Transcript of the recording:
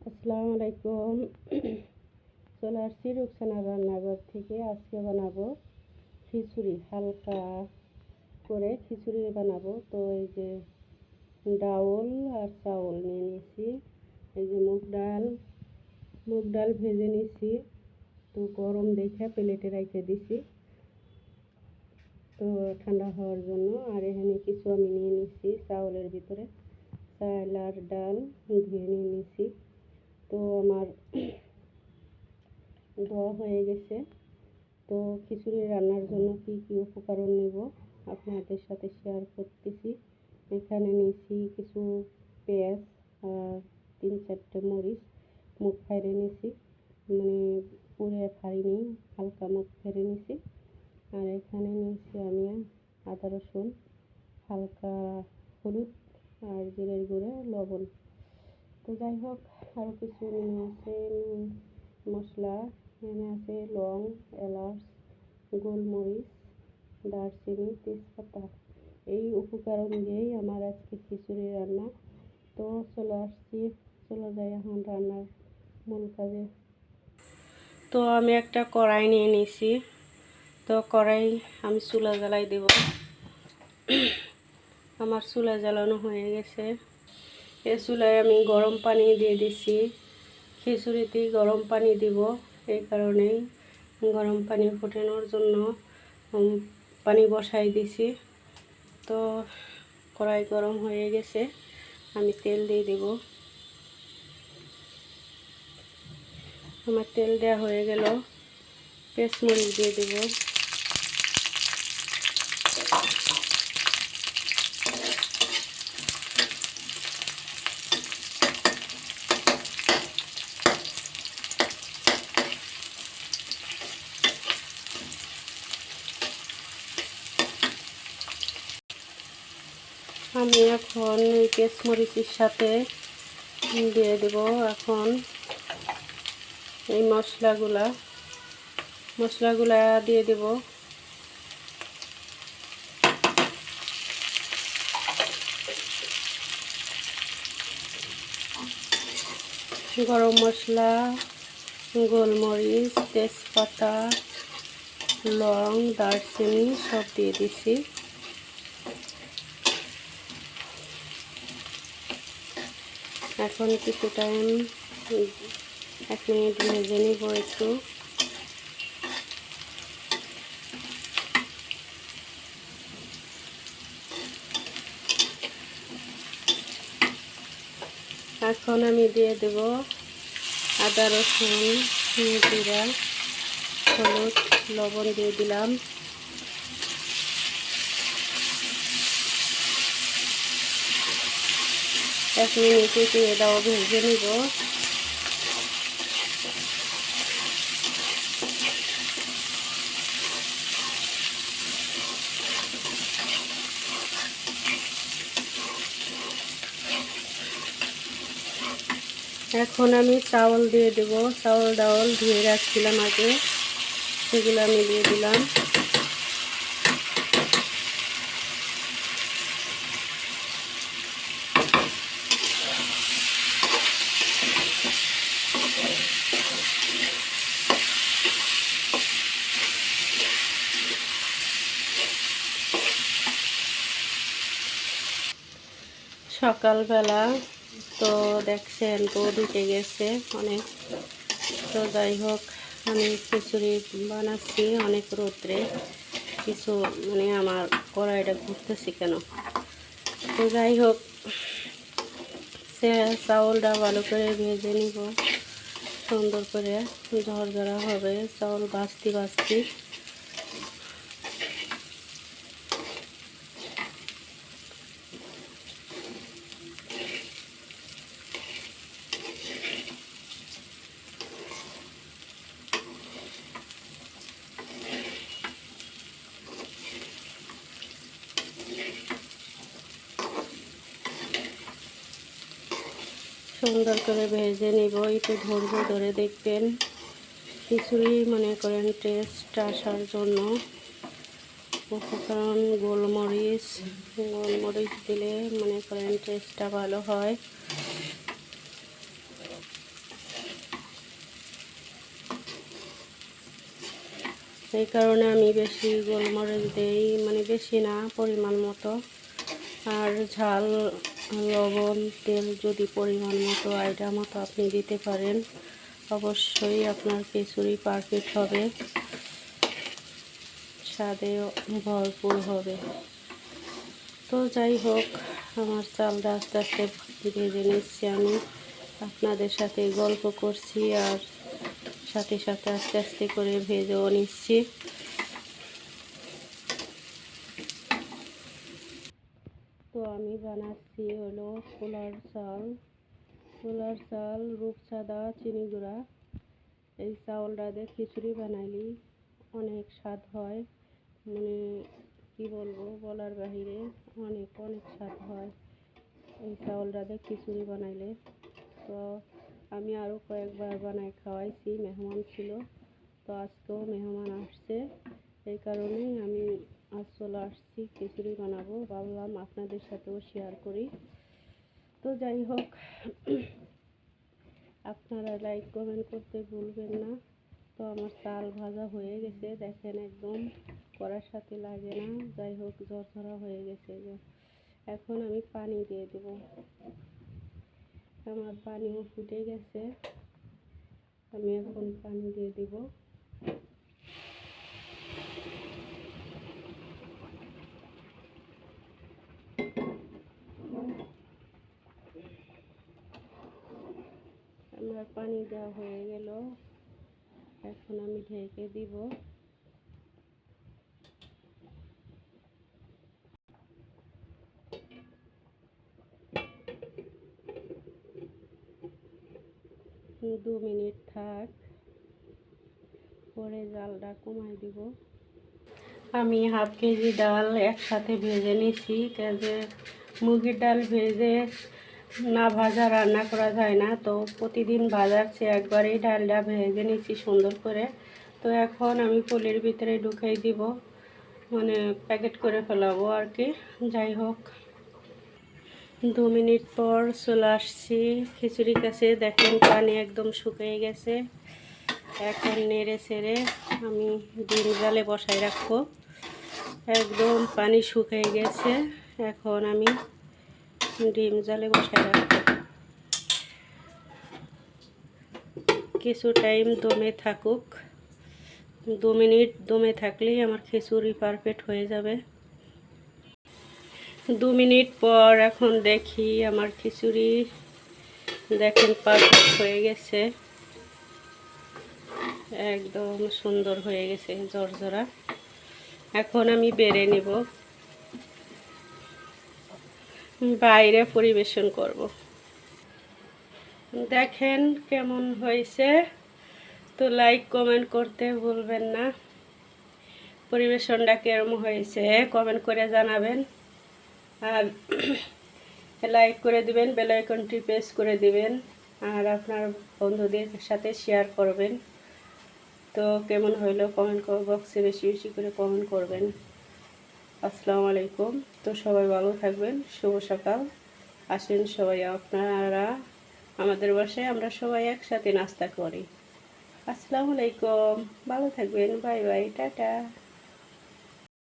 আসসালামু আলাইকুম। চলে আসছি রুকসানার রান্নাঘর থেকে। আজকে বানাবো খিচুড়ি, হালকা করে খিচুড়ি বানাবো। তো এই যে ডাউল আর চাউল নিয়ে নিয়েছি। এই যে মুগ ডাল ভেজে নিয়েছি। তো গরম দেখে প্লেটে রেখে দিছি, তো ঠান্ডা হওয়ার জন্য। আর এখানে কিছু আমি নিয়ে নিয়েছি চাউলের ভিতরে, চাল আর ডাল ধুয়ে নিয়ে নিয়েছি। তো আমার ধোয়া হয়ে গেছে। তো খিচুড়ি রান্নার জন্য কি কি উপকরণ নেব আপনাদের সাথে শেয়ার করতেছি। এখানে নিয়েছি কিছু পেঁয়াজ আর 3-4টে মরিচ, মুখ ফাইড়ে নিয়েছি, মানে পুড়ে ফাড়িনি, হালকা মুখ ফেড়ে নিয়েছি। আর এখানে নিয়েছি আমি আদা রসুন, হালকা হলুদ আর জিরের গুঁড়ো, লবণ। তো যাই হোক, আরও কিছু নিয়ে আছে মশলা। এখানে আছে লং, এলাচ, গোলমরিচ, দারচিনি, তেজপাতা। এই উপকরণ দিয়েই আমার আজকে খিচুড়ি রান্না। তো চলে যাই এখন রান্নার মূল কাজে। তো আমি একটা কড়াই নিয়ে নিয়েছি। তো কড়াই আমি চুলা জ্বালাই দেব। আমার চুলা জ্বালানো হয়ে গেছে। এ চুলায় আমি গরম পানি দিয়ে দিছি। খিচুড়িতে গরম পানি দিব, এই কারণেই গরম পানি ফোটানোর জন্য পানি বসাই দিছি। তো কড়াই গরম হয়ে গেছে, আমি তেল দিয়ে দেব। আমার তেল দেওয়া হয়ে গেল, পেঁয়াজমরিচ দিয়ে দেব। আমি এখন এই পেঁয়াজমরিচের সাথে দিয়ে দেব এখন এই মশলাগুলা দিয়ে দেব। গরম মশলা, গোলমরিচ, তেজপাতা, লং, দারচিনি সব দিয়ে দিছি। এখন কিছু টাইম 1 মিনিট ভেজে নিব একটু। এখন আমি দিয়ে দেব আদা রসুন, জিরা, হলুদ, লবণ দিয়ে দিলাম। এক মিনিটে এটাও ভেজে নিব। এখন আমি চাউল দিয়ে দেব। চাউল ডাউল ধুয়ে রাখছিলাম আগে, সেগুলো আমি দিয়ে দিলাম। সকালবেলা তো দেখছেন রোদ উঠে গেছে অনেক। তো যাই হোক, আমি খিচুড়ি বানাচ্ছি অনেক রোদ্রে, কিছু মানে আমার কড়াইটা ঘুরতেছি কেন। তো যাই হোক, চাউলটা ভালো করে ভেজে নিব, সুন্দর করে ঝরঝরা হবে চাউল ভাজতে। সুন্দর করে ভেজে নিব, একটু ধৈর্য ধরে দেখবেন। খিচুড়ি মনে করেন টেস্ট আসার জন্য উপকরণ গোলমরিচ দিলে মনে করেন টেস্টটা ভালো হয়। এই কারণে আমি বেশি গোলমরিচ দেই, মানে বেশি না, পরিমাণ মতো। আর ঝাল, লবণ, তেল যদি পরিমাণ মতো আইডিয়া মতো আপনি দিতে পারেন, অবশ্যই আপনার খিচুড়ি পারফেক্ট হবে, স্বাদে ভরপুর হবে। তো যাই হোক, আমার চালটা আস্তে আস্তে ভেজে নিচ্ছি, আমি আপনাদের সাথে গল্প করছি আর সাথে সাথে আস্তে আস্তে করে ভেজেও নিচ্ছি। তো আমি বানাচ্ছি হলো ছোলার চাল, রূপচাঁদা, চিনি গুঁড়া। এই চাউলটা দিয়ে খিচুড়ি বানাইলি অনেক স্বাদ হয়, মানে কি বলবো, বলার বাহিরে, অনেক অনেক স্বাদ হয় এই চাউলটা দিয়ে খিচুড়ি বানাইলে। তো আমি আরও কয়েকবার বানাই খাওয়াইছি, মেহমান ছিল, তো আজকেও মেহমান আসছে, এই কারণেই আমি আজ চলে আসছি খিচুড়ি বানাবো, ভাবলাম আপনাদের সাথেও শেয়ার করি। তো যাই হোক, আপনারা লাইক কমেন্ট করতে ভুলবেন না। তো আমার চাল ভাজা হয়ে গেছে, দেখেন একদম কড়ার সাথে লাগে না। যাই হোক, ঝরঝরা হয়ে গেছে। এখন আমি পানি দিয়ে দেব, আমার পানিও ফুটে গেছে, আমি এখন পানি দিয়ে দেব। আমার পানি দেওয়া হয়ে গেল, এখন আমি ঢেকে দিব। 2 মিনিট থাক, পরে জালটা কমাই দিব। আমি হাফ কেজি ডাল একসাথে ভেজে নিছি, কাজে মুগের ডাল ভেজে না ভাজা রান্না করা যায় না, তো প্রতিদিন ভাজার চেয়ে একবারেই ডালটা ভেজে নিছি সুন্দর করে। তো এখন আমি পলির ভিতরে ঢুকাই দিব, মানে প্যাকেট করে ফেলাবো আর কি। যাই হোক, 2 মিনিট পর চলে আসছি খিচুড়ির কাছে, দেখেন পানি একদম শুকিয়ে গেছে। এখন নেড়ে ছেড়ে আমি ডিম জালে বসাই রাখবো, একদম পানি শুকিয়ে গেছে। এখন আমি ডিম জালে বসাই রাখবো, কিছু টাইম দমে থাকুক। 2 মিনিট দমে থাকলেই আমার খিচুড়ি পারফেক্ট হয়ে যাবে। 2 মিনিট পর এখন দেখি আমার খিচুড়ি, দেখেন পারফেক্ট হয়ে গেছে, একদম সুন্দর হয়ে গেছে, ঝরঝরা। এখন আমি বেড়ে নিব, বাইরে পরিবেশন করব। দেখেন কেমন হয়েছে, তো লাইক কমেন্ট করতে ভুলবেন না। পরিবেশনটা কেমন হয়েছে কমেন্ট করে জানাবেন, আর লাইক করে দিবেন, বেল আইকনটি প্রেস করে দিবেন, আর আপনার বন্ধুদের সাথে শেয়ার করবেন। তো কেমন হইলো কমেন্ট বক্সে বেশি বেশি করে কমেন্ট করবেন। আসসালামু আলাইকুম। তো সবাই ভালো থাকবেন, শুভ সকাল। আসেন সবাই আপনারা আমাদের বাসায়, আমরা সবাই একসাথে নাস্তা করি। আসসালামু আলাইকুম, ভালো থাকবেন, বাই বাই, টাটা।